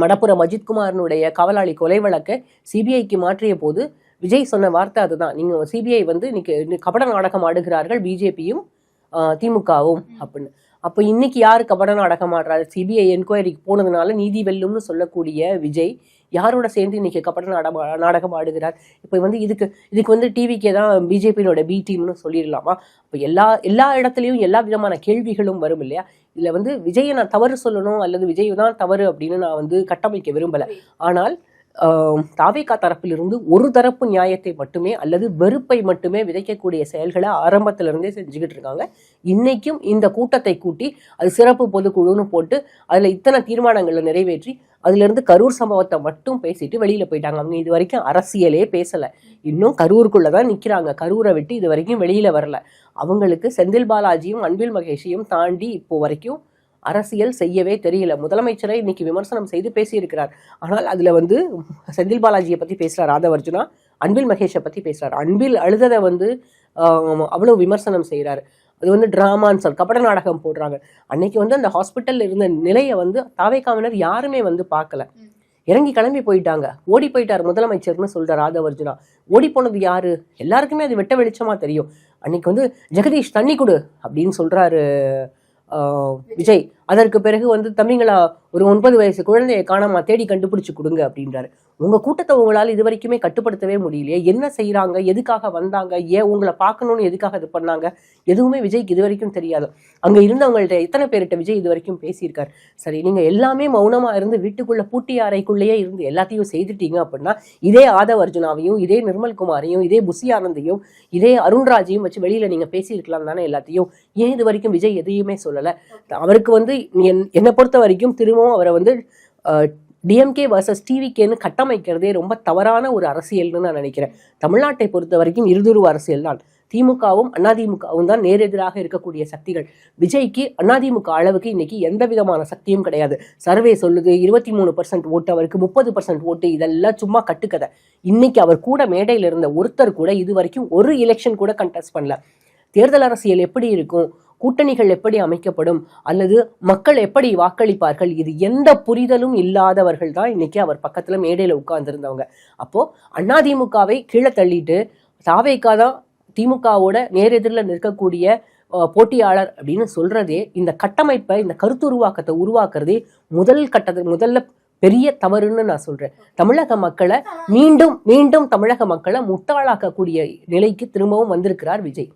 மடப்புரம் அஜித்குமாரனுடைய காவலாளி கொலை வழக்கை சிபிஐக்கு மாற்றிய போது விஜய் சொன்ன வார்த்தை அதுதான். நீங்க சிபிஐ வந்து இன்னைக்கு கபட நாடகம் ஆடுகிறார்கள் பிஜேபியும் திமுகவும் அப்படின்னு. அப்போ இன்னைக்கு யாரு கபட நாடகம் ஆடுறாரு? சிபிஐ என்கொயரிக்கு போனதுனால நீதி வெல்லும்னு சொல்லக்கூடிய விஜய் யாரோட சேர்ந்து இன்னைக்கு கபட நாடகம் ஆடுகிறார்? இப்போ வந்து இதுக்கு வந்து டிவிக்கே தான் பிஜேபியோட பி டீம்னு சொல்லிடலாமா? இப்போ எல்லா இடத்துலையும் எல்லா விதமான கேள்விகளும் வரும் இல்லையா? இதுல வந்து விஜயை நான் தவறு சொல்லணும் அல்லது விஜய் தான் தவறு அப்படின்னு நான் வந்து கட்டமைக்க விரும்பல. ஆனால் தாவேகா தரப்பிலிருந்து ஒரு தரப்பு நியாயத்தை மட்டுமே அல்லது வெறுப்பை மட்டுமே விதைக்கக்கூடிய செயல்களை ஆரம்பத்திலிருந்தே செஞ்சுக்கிட்டு இருக்காங்க. இன்னைக்கும் இந்த கூட்டத்தை கூட்டி அது சிறப்பு பொதுக்குழுன்னு போட்டு அதுல இத்தனை தீர்மானங்களை நிறைவேற்றி அதுல இருந்து கரூர் சம்பவத்தை மட்டும் பேசிட்டு வெளியில போயிட்டாங்க. அவங்க இது வரைக்கும் அரசியலே பேசல, இன்னும் கரூருக்குள்ளதான் நிக்கிறாங்க. கரூரை விட்டு இது வரைக்கும் வெளியில வரல. அவங்களுக்கு செந்தில் பாலாஜியும் அன்பில் மகேஷையும் தாண்டி இப்போ வரைக்கும் அரசியல் செய்யவே தெரியல. முதலமைச்சரை இன்னைக்கு விமர்சனம் செய்து பேசியிருக்கிறார். ஆனால் அதுல வந்து செந்தில் பாலாஜியை பத்தி பேசுறாரு ஆதவர்ஜுனா, அன்பில் மகேஷை பத்தி பேசுறாரு. அன்பில் அழுததை வந்து அவ்வளவு விமர்சனம் செய்யறாரு. அது வந்து டிராமான்னு சொல்லி கபட நாடகம் போடுறாங்க. அன்னைக்கு வந்து அந்த ஹாஸ்பிட்டல்ல இருந்த நிலையை வந்து தாவேகாவினர் யாருமே வந்து பார்க்கல. இறங்கி கிளம்பி போயிட்டாங்க. ஓடி போயிட்டார் முதலமைச்சர்னு சொல்றாரு ஆதவர்ஜுனா. ஓடி போனது யாரு? எல்லாருக்குமே அது வெட்ட வெளிச்சமா தெரியும். அன்னைக்கு வந்து ஜெகதீஷ் தண்ணி கொடு அப்படின்னு சொல்றாரு விஜய். அதற்கு பிறகு வந்து தம்பிங்களா ஒரு 9 வயசு குழந்தையை காணாம தேடி கண்டுபிடிச்சு கொடுங்க அப்படின்றாரு. உங்க கூட்டத்தை உங்களால் இது வரைக்குமே கட்டுப்படுத்தவே முடியலையே. என்ன செய்யறாங்க, எதுக்காக வந்தாங்க, ஏன் உங்களை பார்க்கணும்னு எதுக்காக இது பண்ணாங்க, எதுவுமே விஜய்க்கு இது வரைக்கும் தெரியாது. அங்க இருந்தவங்கள்ட்ட எத்தனை பேர்கிட்ட விஜய் இது வரைக்கும் பேசியிருக்காரு? சரி, நீங்க எல்லாமே மௌனமா இருந்து வீட்டுக்குள்ள பூட்டி அறைக்குள்ளேயே இருந்து எல்லாத்தையும் செய்துட்டீங்க அப்படின்னா இதே ஆதவர்ஜுனாவையும் இதே நிர்மல்குமாரையும் இதே புசி ஆனந்தையும் இதே அருண்ராஜையும் வச்சு வெளியில நீங்க பேசியிருக்கலாம் தானே எல்லாத்தையும். ஏன் இது வரைக்கும் விஜய் எதையுமே சொல்லல? அவருக்கு வந்து என்னை பொறுத்த வரைக்கும் திரும்பவும் அவரை வந்து டிஎம்கே வர்சஸ் டிவிகேன்னு கட்டமைக்கிறதே ரொம்ப தவறான ஒரு அரசியல்னு நான் நினைக்கிறேன். தமிழ்நாட்டை பொறுத்த வரைக்கும் இருதுருவ அரசியல் தான். திமுகவும் அதிமுகவும் தான் நேரெதிராக இருக்கக்கூடிய சக்திகள். விஜய்க்கு அதிமுக அளவுக்கு இன்னைக்கு எந்த விதமான சக்தியும் கிடையாது. சர்வே சொல்லுது 23% ஓட்டு, அவருக்கு 30% ஓட்டு. இதெல்லாம் சும்மா கட்டுக்கதை. இன்னைக்கு அவர் கூட மேடையில் இருந்த ஒருத்தர் கூட இது வரைக்கும் ஒரு எலெக்ஷன் கூட கண்டெஸ்ட் பண்ணல. தேர்தல் அரசியல் எப்படி இருக்கும், கூட்டணிகள் எப்படி அமைக்கப்படும், அல்லது மக்கள் எப்படி வாக்களிப்பார்கள், இது எந்த புரிதலும் இல்லாதவர்கள் தான் இன்னைக்கு அவர் பக்கத்துல மேடையில உட்கார்ந்துருந்தவங்க. அப்போ அதிமுகவை கீழே தள்ளிட்டு தாவேகா தான் திமுகவோட நேரெதிரில் நிற்கக்கூடிய போட்டியாளர் அப்படின்னு சொல்றதே, இந்த கட்டமைப்பை இந்த கருத்துருவாக்கத்தை உருவாக்குறதே முதல்ல பெரிய தவறுன்னு நான் சொல்றேன். தமிழக மக்களை மீண்டும் தமிழக மக்களை முட்டாளாக்கக்கூடிய நிலைக்கு திரும்பவும் வந்திருக்கிறார் விஜய்.